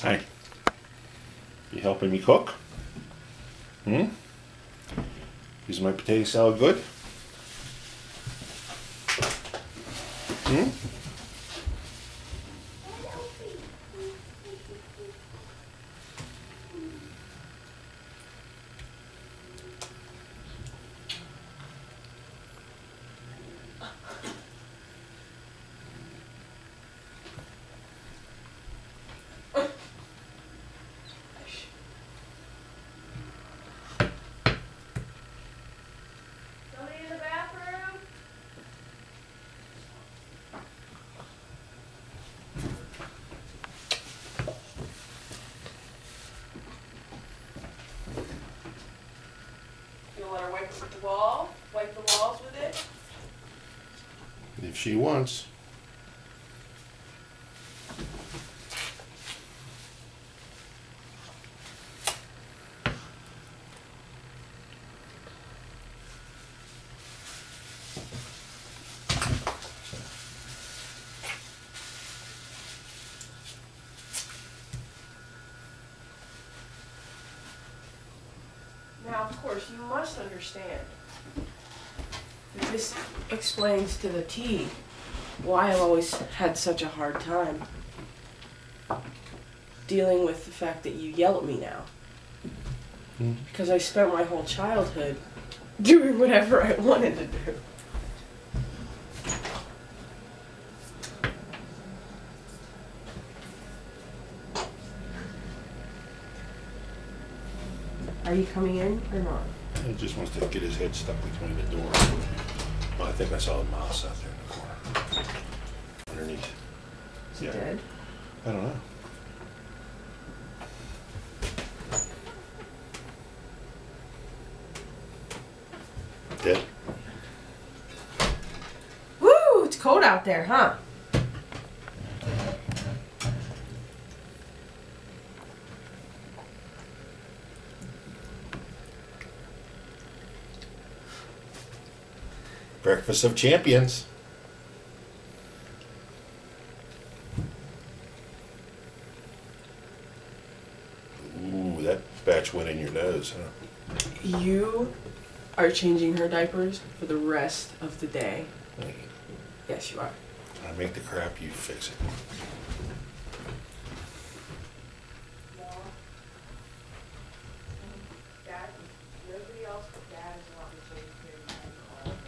Hi. You helping me cook? Is my potato salad good? Let her wipe the wall, wipe the walls with it. If she wants. Now, of course, you must understand that this explains to the T why I've always had such a hard time dealing with the fact that you yell at me now. Because I spent my whole childhood doing whatever I wanted to do. Are you coming in or not? He just wants to get his head stuck between the door. Well, I think I saw a mouse out there in the corner. Underneath. Is he dead? I don't know. Dead? Woo! It's cold out there, huh? Breakfast of champions. Ooh, that batch went in your nose, huh? You are changing her diapers for the rest of the day. Hey, Yes, you are. I make the crap, you fix it. Nobody else but Dad is allowed to change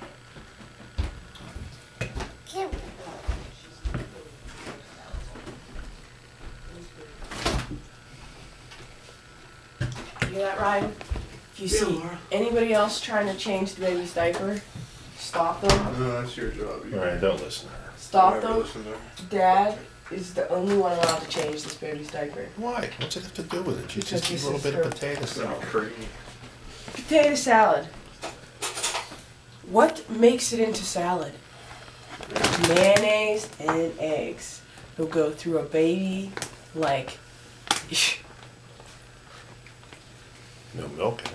You hear that, Ryan? If you see Laura. anybody else trying to change the baby's diaper, stop them. No, that's your job. You Ryan, don't listen to her. Stop never them. listen to her. Dad is the only one allowed to change this baby's diaper. Why? What's it have to do with it? She's Because just a this little is bit her- of potato It's not salad. creamy. Potato salad. What makes it into salad? Mayonnaise and eggs. They'll go through a baby like. No milk in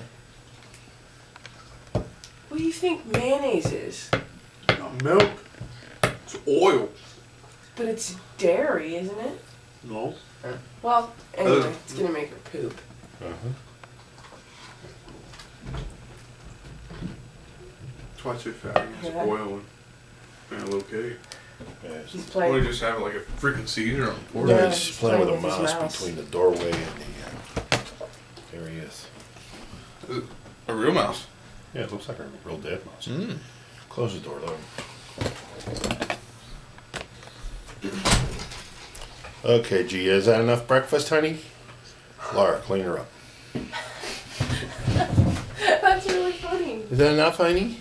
it. What do you think mayonnaise is? Not milk. It's oil. But it's dairy, isn't it? No. Well, anyway, it's gonna make her poop. Uh-huh. That's why it's so fatty. It's Yeah. oil and a little cake. Yes. He's What, playing. do you just have like a freaking seizure on the porch? No, Yeah, he's he's playing with a playing with his mouse mouse. between the doorway and the. There he is. Is it a real mouse? Yeah, it looks like a real dead mouse. Mm. Close the door, though. Okay, Gia, is that enough breakfast, honey? Laura, clean her up. That's really funny. Is that enough, honey?